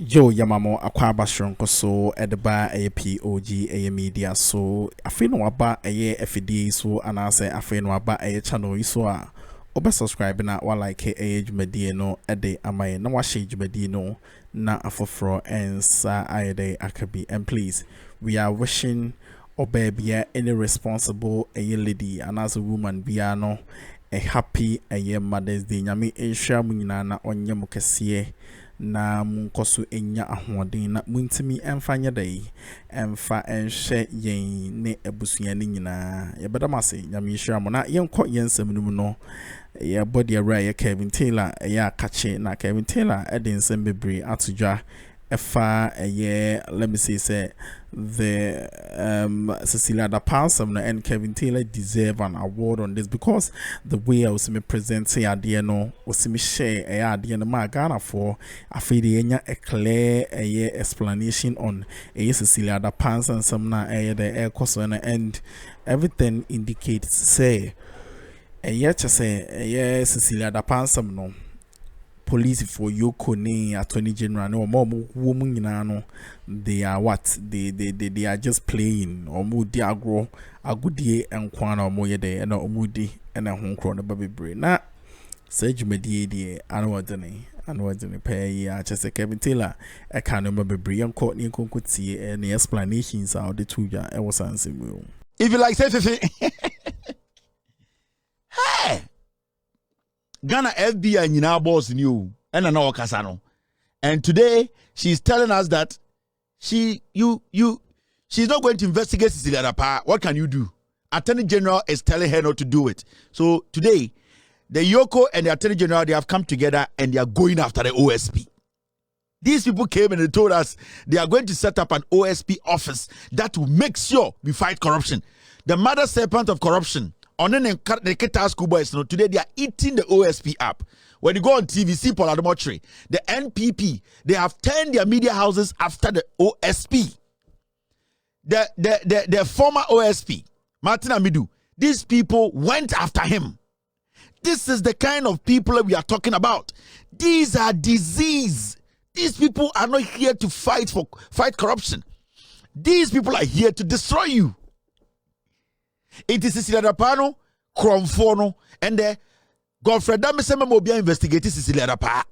Yo yamamo akwaba shronko so edeba POG Media so afi no aba FD so anase afi no aba channel so a obe subscribe na wa like dwumadie no ede amaye na wa share dwumadie no na afoforo ensa ayede akabi. And please, we are wishing obebia any responsible lady and as a woman bia no a happy Mother's Day. Nyame ensha mu nyina na onye mu kese na munkoso enya ahoden na muntimi emfanya dai emfa enhwe yen ne abusua ni nyina yebedamase nyame ensha mu na yenko yensem no mu no ya body away K.Taylor ya kache na K.Taylor edensem bebre atudwa efa let me say the C0llapsẹ and K.Taylor deserve an award on this because the way I was me present idea no was me share idea no ma Ghana for afide a clear explanation on C0llapsẹ and some na the air cost and everything indicates say say C0llapsẹ no police for Yoko ne Attorney General no more woman no they are what they are just playing or mudi agro agudie enkwana or moye de na omudi na honkro na babebre na say dwumadie die anwadene pay ya chese K.Taylor e kan no babebre yenko ne konkotie na explanations how the tuja e was answer. If you like say hey Ghana FBI nyina boss new and na okasano. And today she's telling us that she's not going to investigate C0llapsẹ. What can you do? Attorney General is telling her not to do it. So today the Yoko and the Attorney General, they have come together and they are going after the OSP. These people came and they told us they are going to set up an OSP office that will make sure we fight corruption. The mother serpent of corruption. On the K.Taylor school boys, today they are eating the OSP up. When you go on TV, see Paul Addo, the NPP, they have turned their media houses after the OSP. The former OSP, Martin Amidu, these people went after him. This is the kind of people we are talking about. These are disease. These people are not here to fight corruption. These people are here to destroy you. It is C0llapsẹ, Kromfono, and the Godfred Damesema Mobia investigated C0llapsẹ.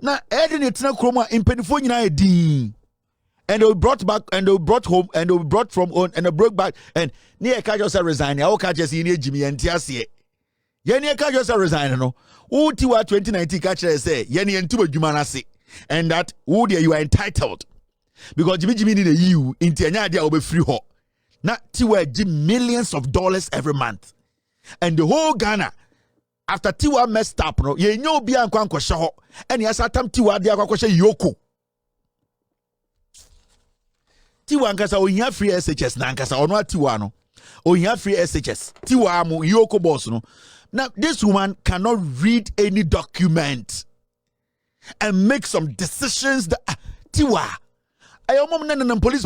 Now, Eden it's not Akroma in Penifonian D. And they brought back, and they brought home, and they brought from home, and they brought back, and near Kajosa resign. I catch us in Jimmy and Tiasie. Yeni Kajosa resign, no. Utiwa 2019 catcher say, Yeni and Tuba Jumanasi, and that, Woody, you are entitled. Because Jimmy in the EU, in Tianya, will be free ho. Not Tiwa give millions of dollars every month. And the whole Ghana, after Tiwa messed up, no, ye know be an kwanko shaho, and yes, atam Tiwa dia kwakoshe Yoko. Tiwa nkasa onya free SHS na nkasa ono Tiwa no. Onya free SHS. Tiwa mu Yoko boss no. Now this woman cannot read any document and make some decisions that Tiwa. Police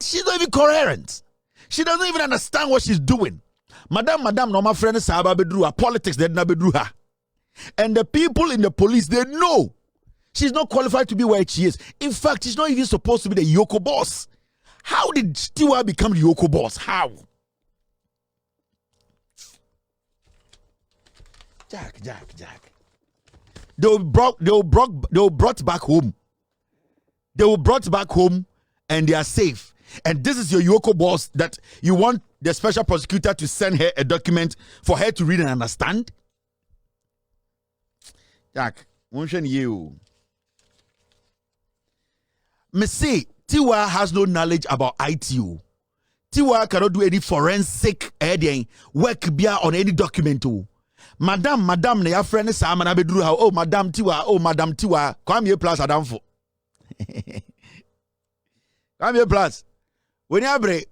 she's not even coherent. She doesn't even understand what she's doing. Madam, no, my friend is politics that never drew her. And the people in the police, they know she's not qualified to be where she is. In fact, she's not even supposed to be the Yoko boss. How did Tiwa become the Yoko boss? How? Jack. They were brought back home. They were brought back home and they are safe. And this is your Yoko boss that you want the special prosecutor to send her a document for her to read and understand? Jack, you. Me say, Tiwa has no knowledge about ITU. Tiwa cannot do any forensic work on any document. Madam, na your friend is Sam and Abedru. Oh, Madam Tiwa, come here, plus Adamfo. Come here, plus. When you break,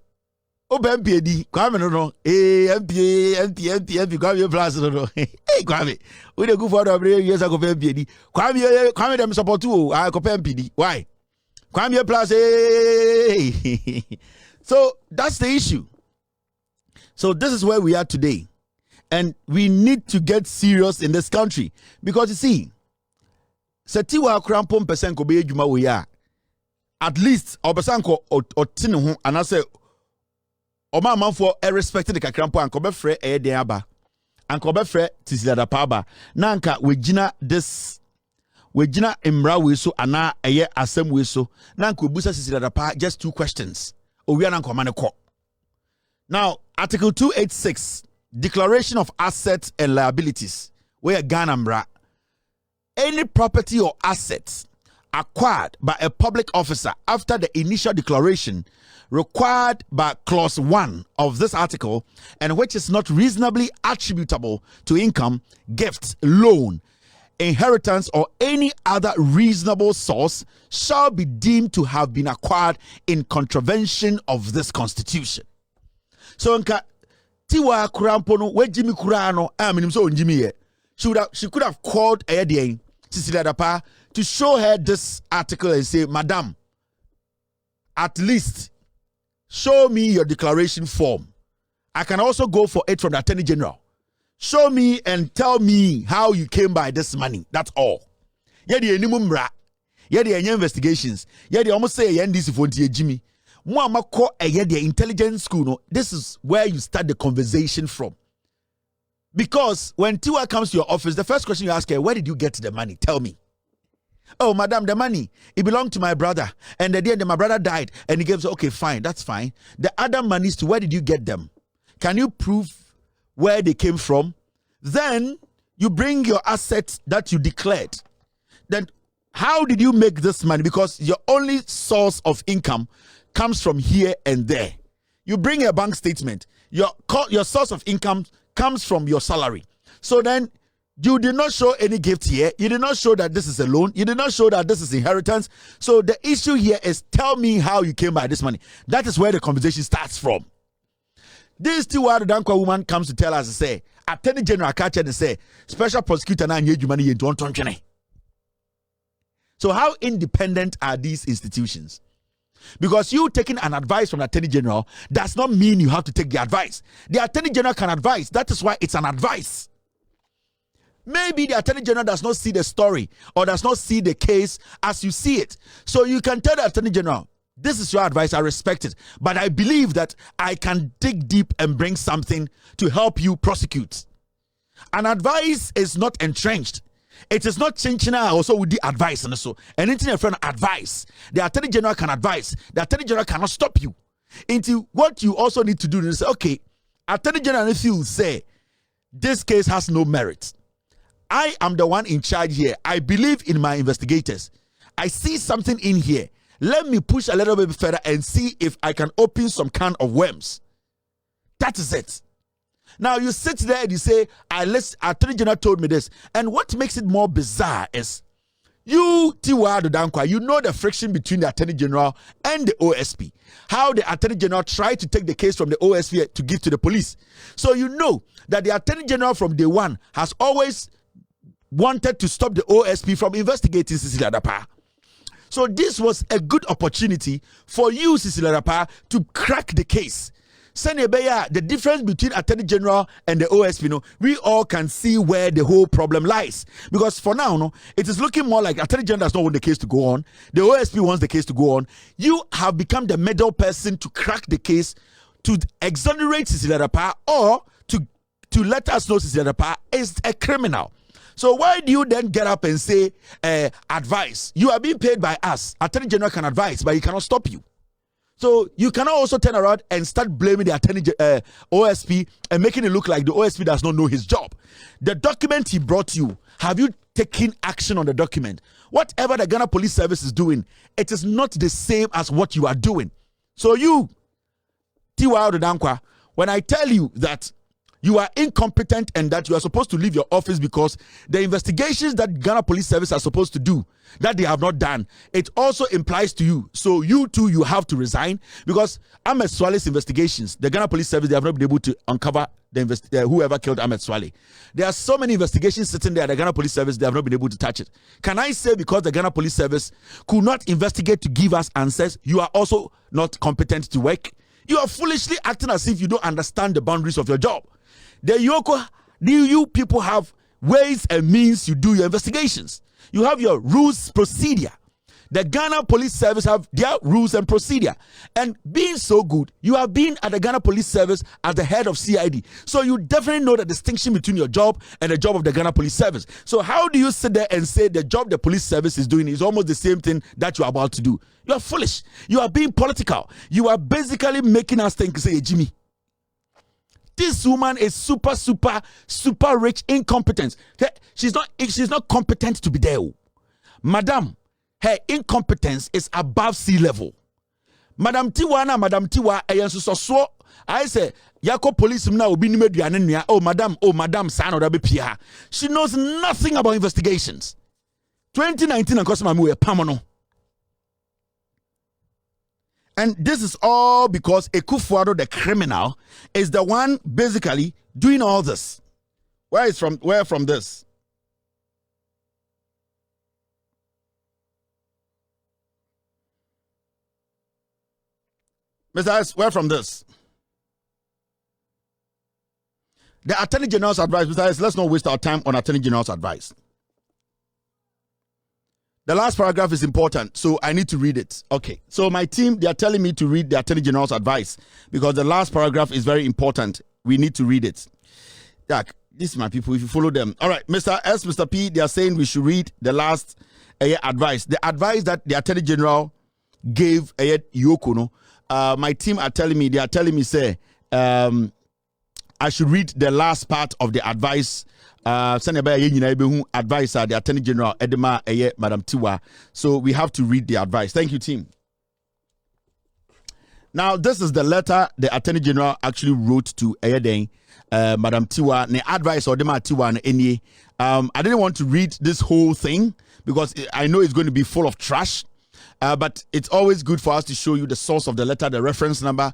oh, MPD, come no. MP, come here, plus, no. Hey, come here. We go for the years ago, MPD. Come here, them support too. I go MPD. Why? Come here, plus. Hey. So that's the issue. So this is where we are today. And we need to get serious in this country. Because you see, Setiwa Krampon Pesenko be Juma we are. At least Obesanko or Tinu and I say Oma man for respected the Kakrampo and Kobefre Deaba and Kobefre Tisila Paba. Nanka we jina this we jina Imra Wiso ana eye asem wiso. Nanku Busa Tisila Pa just 2 questions. Owiana Komaneko. Now, Article 286, Declaration of Assets and Liabilities, where Ganambra, any property or assets acquired by a public officer after the initial declaration required by clause 1 of this article and which is not reasonably attributable to income, gift, loan, inheritance, or any other reasonable source shall be deemed to have been acquired in contravention of this constitution. So nka tiwa kurampono we Jimmy Kurano so Jimmy she could have called Edian Cecilia Dapa to show her this article and say, Madam, at least show me your declaration form. I can also go for it from the Attorney General. Show me and tell me how you came by this money. That's all. Yedi enimumra. Yedi enye investigations. Yedi almost say this for Jimmy. Mwama ko the intelligence school. No, this is where you start the conversation from. Because when Tiwa comes to your office, the first question you ask her, where did you get the money? Tell me. Oh, madam, the money, it belonged to my brother. And the day that my brother died, and he gave, okay, fine, that's fine. The other monies, where did you get them? Can you prove where they came from? Then you bring your assets that you declared. Then how did you make this money? Because your only source of income comes from here and there. You bring a bank statement. Your source of income comes from your salary. So then you did not show any gift here. You did not show that this is a loan. You did not show that this is inheritance. So the issue here is tell me how you came by this money. That is where the conversation starts from. This Tiwa Dankwa woman comes to tell us, say, Attorney General catch and say, Special Prosecutor na nye money into on. So how independent are these institutions? Because you taking an advice from the Attorney General does not mean you have to take the advice. The Attorney General can advise. That is why it's an advice. Maybe the Attorney General does not see the story or does not see the case as you see it. So you can tell the Attorney General, this is your advice, I respect it. But I believe that I can dig deep and bring something to help you prosecute. An advice is not entrenched. It is not changing also with the advice and so anything a friend advice. The Attorney General can advise. The Attorney General cannot stop you. Into what you also need to do is say, okay, Attorney General, if you say this case has no merit, I am the one in charge here. I believe in my investigators. I see something in here. Let me push a little bit further and see if I can open some can of worms. That is it. Now you sit there and you say, Attorney General told me this. And what makes it more bizarre is you, Tiwa Dankwa, you know the friction between the Attorney General and the OSP. How the Attorney General tried to take the case from the OSP to give to the police. So you know that the Attorney General from day one has always wanted to stop the OSP from investigating Cecilia Dapa. So this was a good opportunity for you, Cecilia Dapa, to crack the case. The difference between Attorney General and the OSP, we all can see where the whole problem lies. Because for now, it is looking more like Attorney General does not want the case to go on. The OSP wants the case to go on. You have become the middle person to crack the case, to exonerate Cecilia Dapa, or to let us know Cecilia Dapa is a criminal. So why do you then get up and say advice? You are being paid by us. Attorney General can advise, but he cannot stop you. So you cannot also turn around and start blaming the OSP and making it look like the OSP does not know his job. The document he brought you, have you taken action on the document? Whatever the Ghana Police Service is doing, it is not the same as what you are doing. So you, Tiwa Dankwa, when I tell you that you are incompetent and that you are supposed to leave your office because the investigations that Ghana Police Service are supposed to do, that they have not done, it also implies to you. So you too, you have to resign because Ahmed Swale's investigations, the Ghana Police Service, they have not been able to uncover whoever killed Ahmed Swale. There are so many investigations sitting there at the Ghana Police Service, they have not been able to touch it. Can I say because the Ghana Police Service could not investigate to give us answers, you are also not competent to work? You are foolishly acting as if you don't understand the boundaries of your job. The Yoko Do you people have ways and means you do your investigations? You have your rules procedure. The Ghana Police Service have their rules and procedure. And being so good, you have been at the Ghana Police Service as the head of CID. So you definitely know the distinction between your job and the job of the Ghana Police Service. So how do you sit there and say the job the police service is doing is almost the same thing that you are about to do? You are foolish. You are being political. You are basically making us think, say, Jimmy, this woman is super rich, incompetent. She's not competent to be there. Madam, her incompetence is above sea level. Madam Tiwa, I say, Yako police now be oh madam, son or pia. She knows nothing about investigations. 2019 and Cosma we Pamano. And this is all because Akuffo, the criminal, is the one basically doing all this. Where from this? Mr. S, where from this? The Attorney General's advice, Mr. S, let's not waste our time on Attorney General's advice. The last paragraph is important, so I need to read it. Okay, so my team, they are telling me to read the Attorney General's advice because the last paragraph is very important. We need to read it. Jack, this is my people, if you follow them. All right, Mr. S, Mr. P, they are saying we should read the last advice. The advice that the Attorney General gave Yokono. My team are telling me, say, I should read the last part of the advice. Advice the Attorney General Edema Madam Tiwa. So we have to read the advice. Thank you, team. Now, this is the letter the Attorney General actually wrote to Madam Tiwa. Ne advice or Dema Tiwa any. I didn't want to read this whole thing because I know it's going to be full of trash. But it's always good for us to show you the source of the letter, the reference number.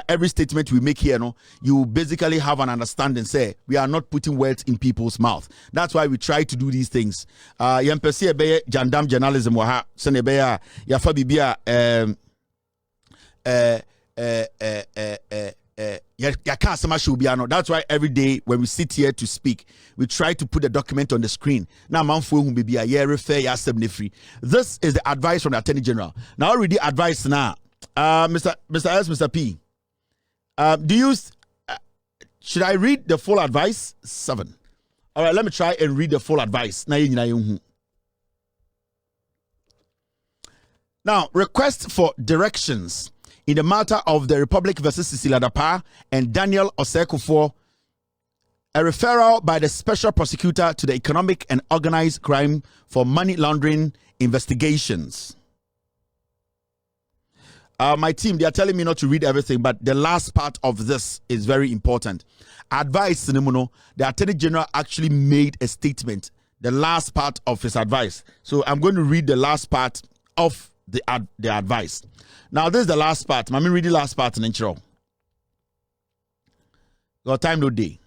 Every statement we make here, you basically have an understanding. Say, we are not putting words in people's mouth. That's why we try to do these things. Jandam journalism, that's why every day when we sit here to speak, we try to put the document on the screen. Now, this is the advice from the Attorney General. Now, I read the advice now. Mr. S, Mr. P. Should I read the full advice? 7. All right, let me try and read the full advice. Now, request for directions in the matter of the Republic versus C0llapsẹ and Daniel Akuffo, a referral by the special prosecutor to the Economic and Organized Crime for Money Laundering investigations. My team, they are telling me not to read everything, but the last part of this is very important. Advice, the Attorney General actually made a statement, the last part of his advice. So I'm going to read the last part of the advice. Now, this is the last part. Let me read the last part in intro. Got time no day.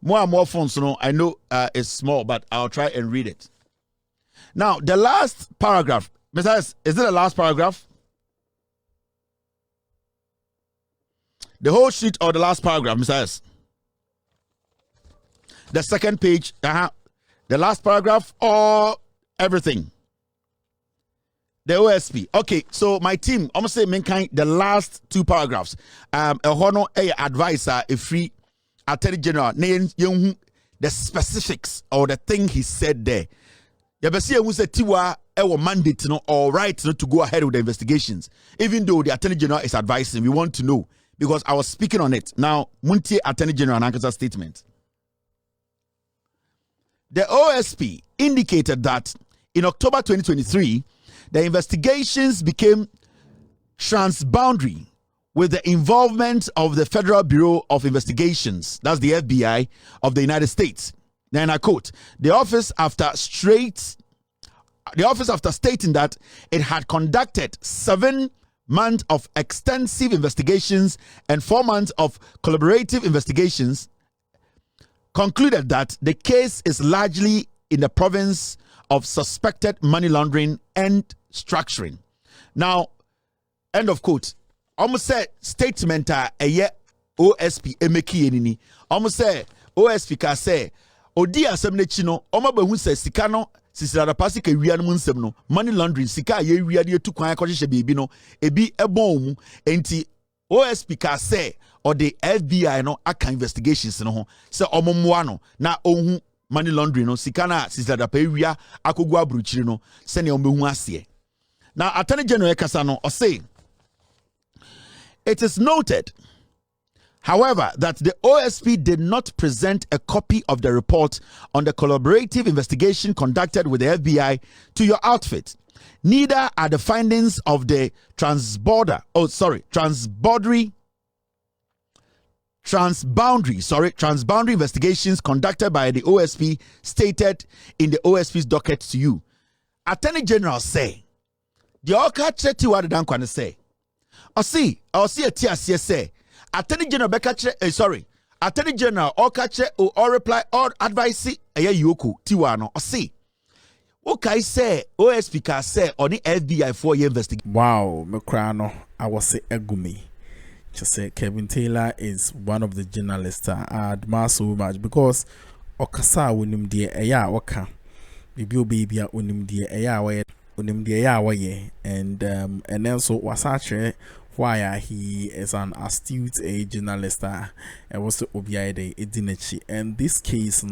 More and more phones, I know it's small, but I'll try and read it. Now, the last paragraph. Mr. S, is it the last paragraph? The whole sheet or the last paragraph, Mr. S? The second page, the last paragraph or everything? The OSP. Okay, so my team, I'm gonna say the last 2 paragraphs. Advisor, a free Attorney General, the specifics or the thing he said there. Yabesi who said Tiwa mandate or right to go ahead with the investigations, even though the Attorney General is advising. We want to know because I was speaking on it. Now, Muntie Attorney General Ananka's statement. The OSP indicated that in October 2023. The investigations became transboundary with the involvement of the Federal Bureau of Investigations, that's the FBI of the United States. Then I quote, the office after stating that it had conducted 7 months of extensive investigations and 4 months of collaborative investigations, concluded that the case is largely in the province of suspected money laundering and structuring. Now, end of quote. Almost say statement a OSP emeki enini. Almost say OSP ka say odi asem ne chi no oma ba hu say sika no sisirada pasi ka wia no nsem no money laundering sika ye wia de tu kwan akɔhyehyɛ beebi no ebi ebon mu enti OSP ka say or the FBI no aka investigations no ho say omommoa no na ohun money laundering no sika na sisirada pa wia akogu abruchiri no se ne ombehu ase. Now Attorney General kasa no say it is noted, however, that the OSP did not present a copy of the report on the collaborative investigation conducted with the FBI to your outfit. Neither are the findings of the transboundary investigations conducted by the OSP stated in the OSP's docket to you. Attorney General say, the Oka Cheti what the Dankwan say. I'll see a TSC say. Attorney General Attorney General or reply or advice yoku tiwano or see. Okay, say OSP ka say on the FBI 4-year investigation. Wow, Mekrano, I was say Egumi. Just say K.Taylor is one of the journalists I admire so much because Okasa winim die eya waka. Baby unim die eya way unim die eya way and then so was actually why he is an astute journalist and was obiade edinachi, and this case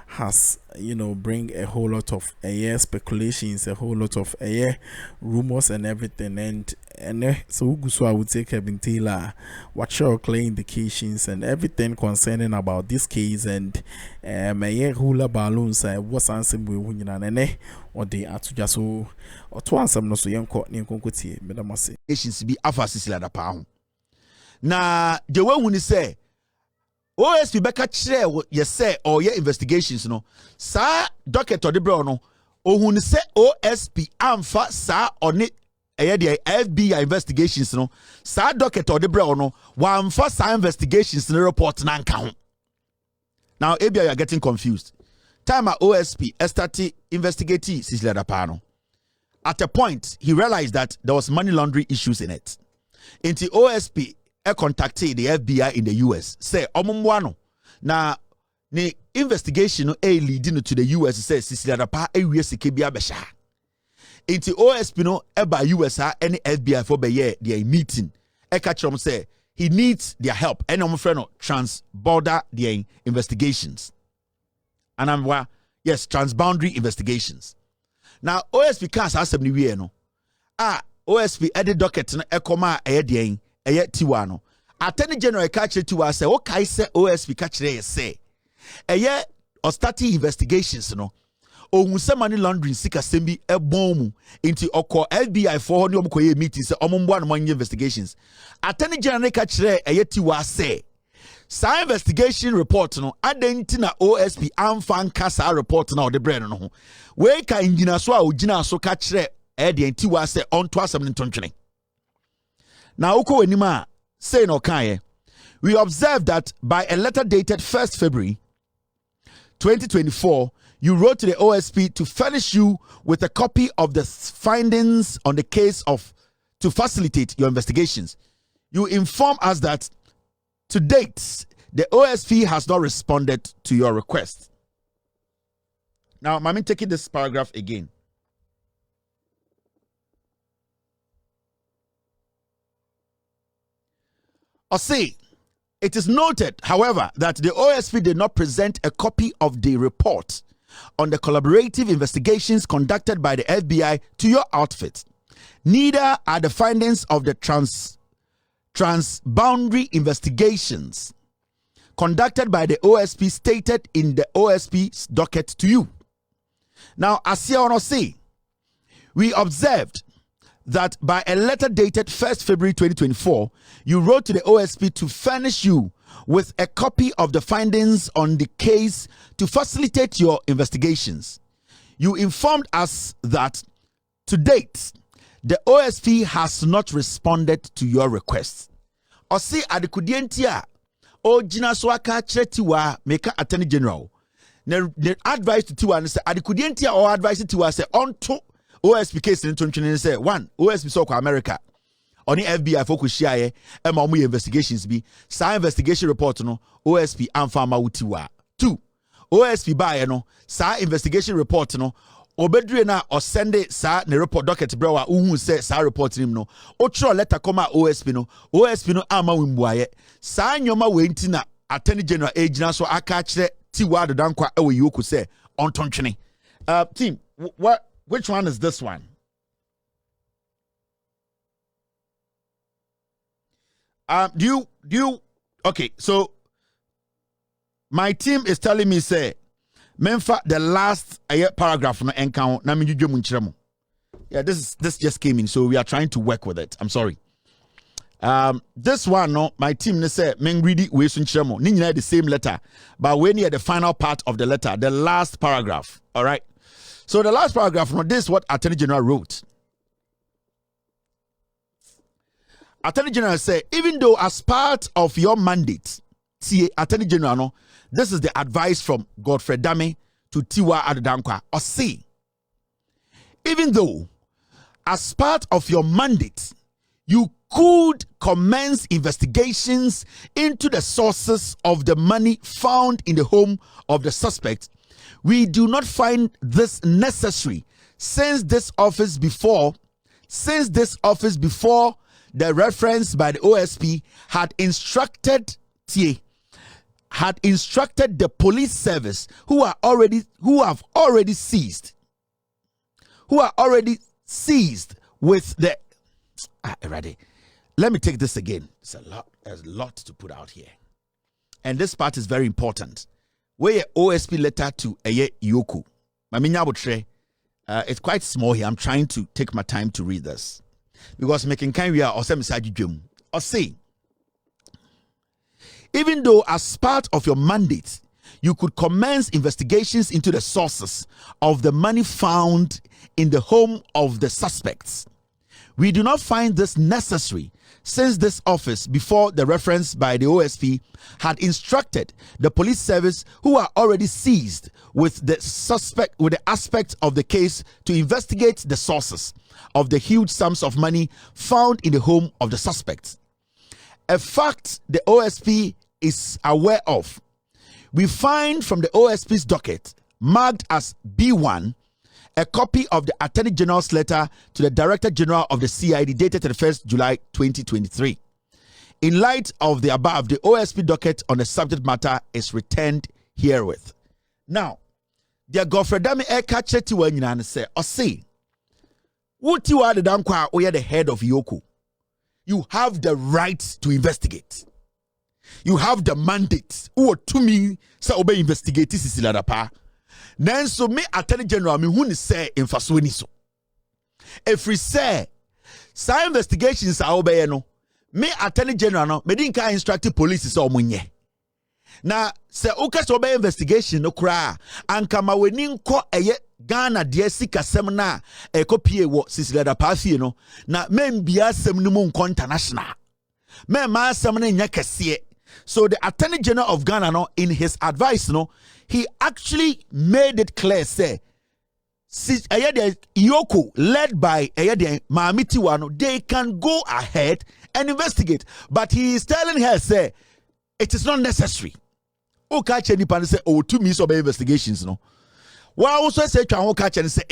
has bring a whole lot of speculations, a whole lot of rumors and everything, and so I would say K.Taylor what your clear indications and everything concerning about this case and hula balloons what's answer we or they are to just so or to answer no so young court near Concotier, Madame Massey. Be Afasisla da Pound. Now, the way when you say OSP beka chire ye say or your investigations no sa docket or the bro no o hu say OSP amfa sa on it the FBI investigations no sa docket or the bro no wa amfa sa investigations no report na nka ho. Now ABI you are getting confused. Time at OSP started investigating C0llapsẹ Dapano. At a point he realized that there was money laundering issues in it. Into OSP contacted the FBI in the US. Say, omumwano. Na the investigation leading to the US says C0llapsẹ Dapano sikebia besha. Into OSP no eba US any FBI for be year their meeting. Catch say he needs their help. And I'm friend transborder their investigations. And I'm yes, transboundary investigations. Now OSP can't ask me no. OSP edit docket na Akroma edien tiwano. Attorney General catch tiwa say okay say OSP catch say or starting investigations no. Ohun say money laundering sika sembi ebon into oko FBI for no omokoye meeting say omombo no money investigations. Attorney General catch tiwa say sa investigation report no adenti na OSP amfa nkasa report na ode brand no we ka engina so a ogina so ka kire the wa say onto asem ntontwene na uko wenima say no kan we observed that by a letter dated 1st February 2024 you wrote to the OSP to furnish you with a copy of the findings on the case to facilitate your investigations. You inform us that to date, the OSP has not responded to your request. Now, I'm taking this paragraph again. Or say, it is noted, however, that the OSP did not present a copy of the report on the collaborative investigations conducted by the FBI to your outfit. Neither are the findings of the transboundary investigations conducted by the OSP stated in the OSP's docket to you. Now, as you say, we observed that by a letter dated 1st February 2024, you wrote to the OSP to furnish you with a copy of the findings on the case to facilitate your investigations. You informed us that to date, the OSP has not responded to your request. Or say adikudientia o jina swaka chetiwa meka Attorney General. The advice to Tiwa and say adikudientia or advice to Tiwa say onto OSP case in 2020 say one OSP so America. on the FBI focus share e ma omo investigations bi sa investigation report no OSP amfama wutiwa 2 OSP ba no sa investigation report no obedure na o send sa ne report docket brewa uhu say sa report nim no o tro letter come OSP no ama wimbuaye sa nyoma we nti na Attorney General agina so aka kire tiwa dodankwa e we yoku say ontontwene team which one is this one? Do you okay, so my team is telling me say Memfa the last paragraph no encounter na menjudwe mu nkyeremo. Yeah, this just came in, so we are trying to work with it. I'm sorry. This one no, my team ne say men read it we so nkyeremo. Ni nyina the same letter, but we near the final part of the letter, the last paragraph. All right. So the last paragraph no, this is what Attorney General wrote. Attorney General say, even though as part of your mandate, see Attorney General no, this is the advice from Godfrey Dame to Tiwa Adodankwa. Or say, even though as part of your mandate, you could commence investigations into the sources of the money found in the home of the suspect, we do not find this necessary since this office before the reference by the OSP had instructed the police service who have already seized with the ready. Let me take this again. There's a lot to put out here. And this part is very important. Where OSP letter to Eye Yoku. It's quite small here. I'm trying to take my time to read this. Because making kind we are or say, even though as part of your mandate, you could commence investigations into the sources of the money found in the home of the suspects. We do not find this necessary since this office, before the reference by the OSP, had instructed the police service who are already seized with the aspect of the case to investigate the sources of the huge sums of money found in the home of the suspects. A fact the OSP is aware of. We find from the OSP's docket, marked as B1, a copy of the Attorney General's letter to the Director General of the CID dated 31st July 2023. In light of the above, the OSP docket on the subject matter is returned herewith. Now, the Godfrey Dame Eka Cheti Wanyina say, or say, what you are the Dankwa, or you're the head of Yoku. You have the right to investigate. You have the mandate. Who to me, say obey investigate this is pa. Nanso me Attorney General me who say in fasweni so. If we say sa investigations are obey no, me Attorney General no, me din ka instruct police say omunye. Na se uka so obey investigation no kra anka ma weni nko eye Ghana de sika sem na ekopie wo sisilada pa fie no na membia sem no mu nko international. Me ma sem no nya kese. So the Attorney General of Ghana no, in his advice no, he actually made it clear say Yoko led by Mahama, they can go ahead and investigate, but he is telling her say it is not necessary. Okay, Chenipan say oh 2 minutes of investigations no. Well, also say Chao Kachen say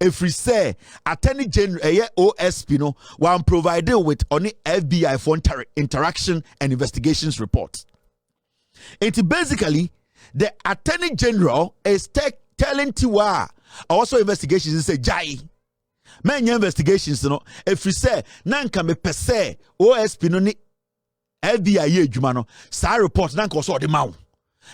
if we say Attorney General OSP no one provided with only FBI for interaction and investigations report. It basically the Attorney General is telling Tiwa also investigations say Jai. Many investigations no if we say nanka me pese OSP no ni FBI ye adwuma no sa report nanka so the maw.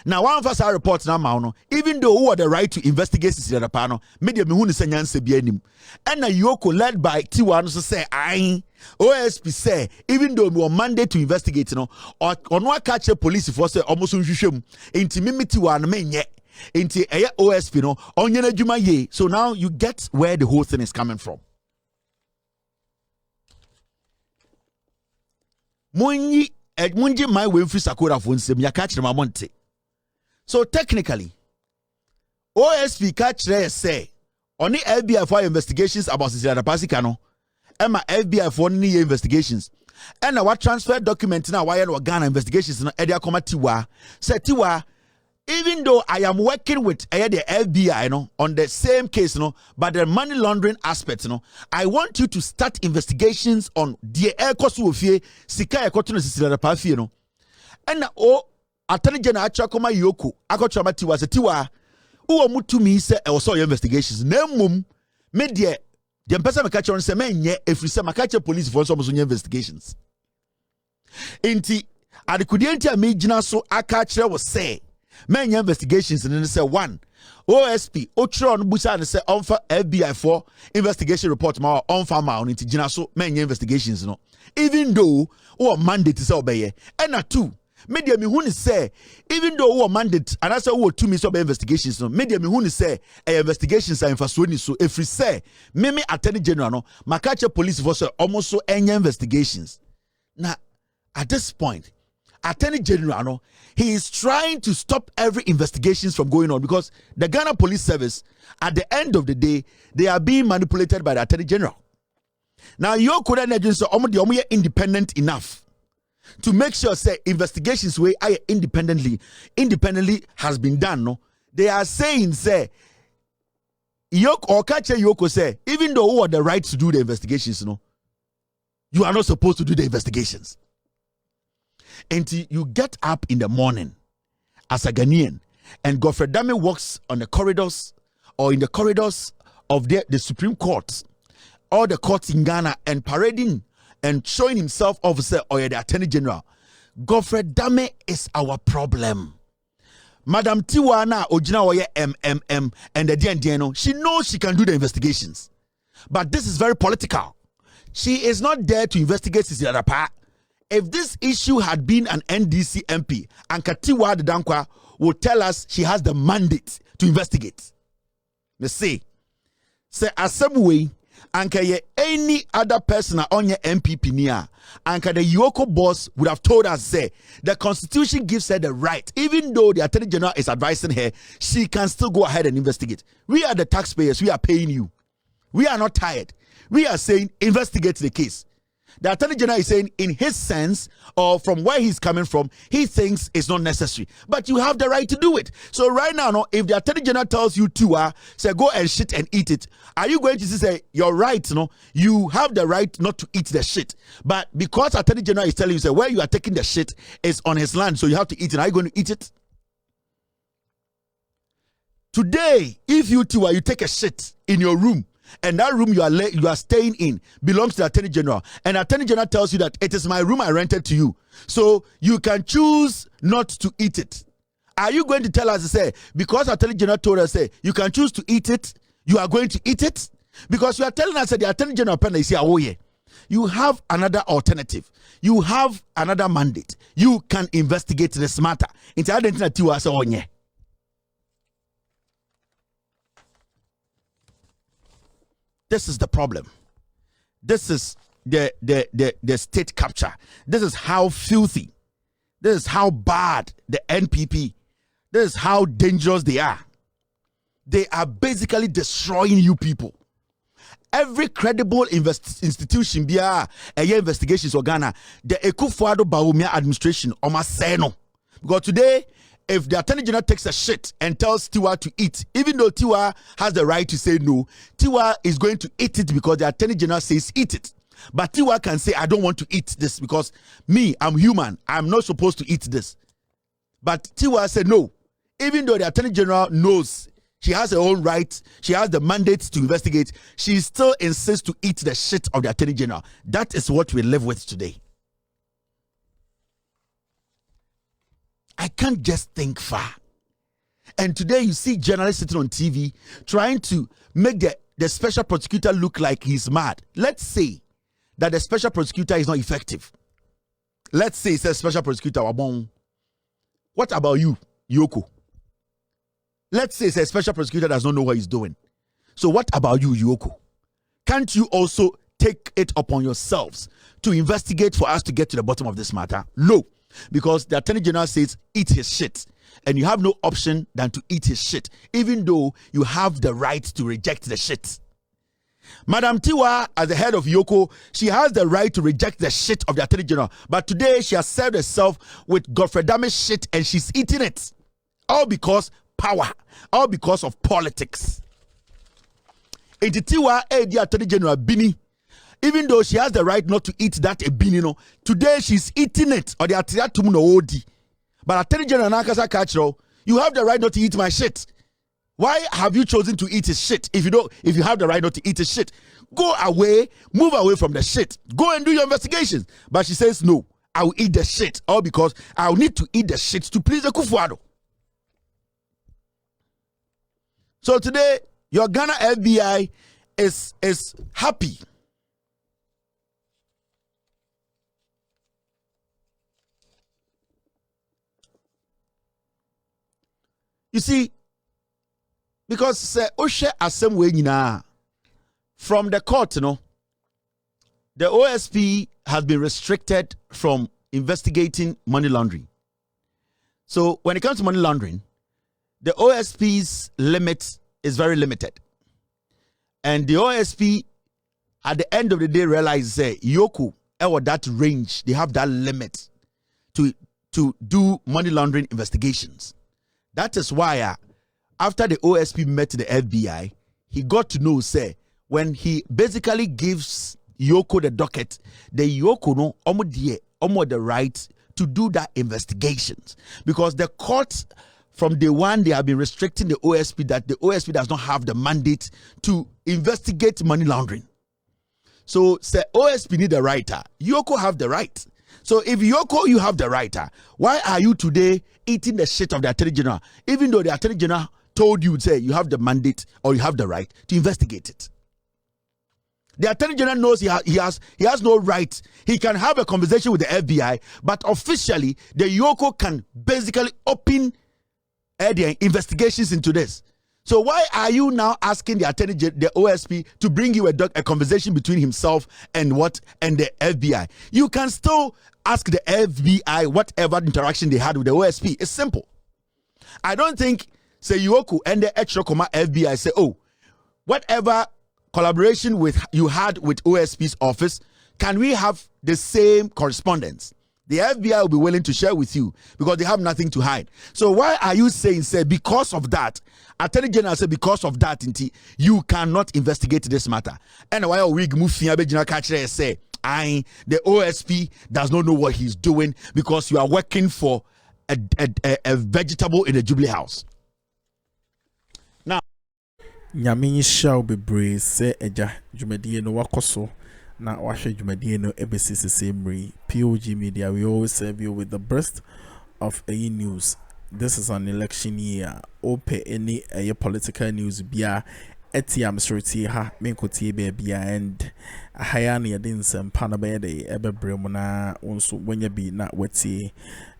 Now one of us our report now no even though who had the right to investigate this the pano media me hu ni senyanse bi anim and na Yoko led by Tiwa no say I OSP say even though we were mandate to investigate no or no catch police for say almost nhwehwem enti me Tiwa no menye enti OSP no onye na adwuma ye. So now you get where the whole thing is coming from. Munyi my way free sakura for nsem ya catch them monte. So technically, OSP catch say only FBI for investigations about Sicilian Pasicano Emma FBI for any investigations. And our transfer document now why Ghana investigations no Edia Koma Tiwa. Say Tiwa, even though I am working with the FBI on the same case, but the money laundering aspect, I want you to start investigations on the air cost of Sika Ekotuno Sisila. And Attorney General Akroma Yoko, Akotrama Tiwa, Tiwa, who mutu me say also investigations. Nemum, media, the person catch on say, man, if we say Makacha police for some investigations. Inti, Adikudientia Majina so Akacha was say, man, investigations, and then say one. OSP, Otron Busa and say on for FBI for investigation report, ma on farmer on into Jinaso, man, investigations, even though or mandate is obey, and a two. Media me who say even though we mandate and I say we 2 minutes of investigations no media me who say investigations are infasoni so if we say me attorney general no makache police for say almost so any investigations now at this point attorney general no he is trying to stop every investigations from going on because the Ghana Police Service at the end of the day they are being manipulated by the attorney general. Now you could not say omo independent enough to make sure say investigations way independently has been done. No, they are saying say Yoko say even though who are the right to do the investigations, you are not supposed to do the investigations until you get up in the morning as a Ghanaian and Godfrey Dame walks on the corridors or in the corridors of the Supreme Court or the courts in Ghana and parading and showing himself officer or the Attorney General. Godfrey Dame is our problem. Madam Tiwana Ojina Oye MMM and the DNDNO, she knows she can do the investigations. But this is very political. She is not there to investigate Sisi Adapa. If this issue had been an NDC MP, and Katiwa the Dankwa would tell us she has the mandate to investigate. Let's say assembly and any other person on your NPP near, and the Yoko boss would have told us, say, the constitution gives her the right, even though the attorney general is advising her, she can still go ahead and investigate. We are the taxpayers, we are paying you. We are not tired. We are saying, investigate the case. The attorney general is saying, in his sense, or from where he's coming from, he thinks it's not necessary. But you have the right to do it. So right now, if the attorney general tells you to say go and shit and eat it, are you going to say you're right? You have the right not to eat the shit. But because attorney general is telling you, say where you are taking the shit is on his land, so you have to eat it. Are you going to eat it? Today, if you take a shit in your room, and that room you are staying in belongs to the attorney general, and the attorney general tells you that it is my room I rented to you, so you can choose not to eat it. Are you going to tell us, say, because the attorney general told us, say, you can choose to eat it, you are going to eat it? Because you are telling us that the attorney general is here, oh yeah. You have another alternative. You have another mandate. You can investigate this matter. This is the problem. This is the state capture. This is how filthy. This is how bad the NPP. This is how dangerous they are. They are basically destroying you people. Every credible institution, investigations or Ghana, the Akuffo Bawumia administration, because today, if the attorney general takes a shit and tells Tiwa to eat, even though Tiwa has the right to say no, Tiwa is going to eat it because the attorney general says eat it. But Tiwa can say, I don't want to eat this because me, I'm human. I'm not supposed to eat this. But Tiwa said no. Even though the attorney general knows she has her own right, she has the mandate to investigate, she still insists to eat the shit of the attorney general. That is what we live with today. I can't just think far. And today you see journalists sitting on TV trying to make the special prosecutor look like he's mad. Let's say that the special prosecutor is not effective. Let's say it's a special prosecutor. What about you, Yoko? Let's say it's a special prosecutor that does not know what he's doing. So what about you, Yoko? Can't you also take it upon yourselves to investigate for us to get to the bottom of this matter? No. Because the attorney general says eat his shit, and you have no option than to eat his shit, even though you have the right to reject the shit. Madam Tiwa, as the head of Yoko, she has the right to reject the shit of the Attorney General. But today, she has served herself with Godfrey Dame's shit and she's eating it. All because power. All because of politics. Enti Tiwa, the Attorney General, Bini, even though she has the right not to eat that ebini, today she's eating it. Or the Attorney Odi. But Attorney General Nakasa Kachro, you have the right not to eat my shit. Why have you chosen to eat his shit? If you have the right not to eat his shit, go away, move away from the shit. Go and do your investigations. But she says, no, I will eat the shit. All because I will need to eat the shit to please the Akuffo. So today, your Ghana FBI is happy. You see, because Oshe Assemwe from the court, the OSP has been restricted from investigating money laundering. So when it comes to money laundering, the OSP's limit is very limited. And the OSP, at the end of the day, realized Yoko, or that range, they have that limit to do money laundering investigations. That is why after the OSP met the FBI, he got to know, when he basically gives Yoko the docket, the Yoko no omo the right to do that investigations. Because the courts from day one, they have been restricting the OSP, that the OSP does not have the mandate to investigate money laundering. So OSP need the writer. Yoko have the right. So if Yoko, you have the writer, why are you today eating the shit of the Attorney General, even though the Attorney General told you, you have the mandate or you have the right to investigate it? The Attorney General knows he has no right. He can have a conversation with the FBI, but officially, the Yoko can basically open the investigations into this. So why are you now asking the the OSP to bring you a conversation between himself and the FBI? You can still ask the FBI whatever interaction they had with the OSP. It's simple. I don't think Yoko and the Akroma FBI say, oh, whatever collaboration you had with OSP's office, can we have the same correspondence? The FBI will be willing to share with you because they have nothing to hide. So why are you saying, because of that, Attorney General said because of that, you cannot investigate this matter? And why we move say, the OSP does not know what he's doing because you are working for a vegetable in the Jubilee House. Now, Nyami shall be brave, say Eja, Jumedi no wakoso. Na washe jumadie no ebesi same POG Media. We always serve you with the best of a news. This is an election year. Ope any political news bia eti amsroti ha menkoti bia and ahaya na yedin sem pana be de ebebrem na onso wonya bi na wati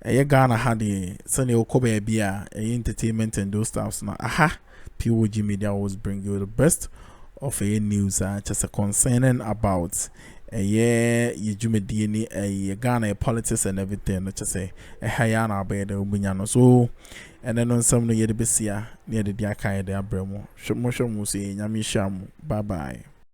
Ghana ha de sene okoba bia entertainment and those stuffs na aha POG Media always bring you the best of a news just concerning about you Jumedini Ghana politics and everything. Just say a Hayana by the Ubunyano. So and then on some no yet besia near the Diakai de Abremo. Shomosho Musi Yamisham. Bye bye.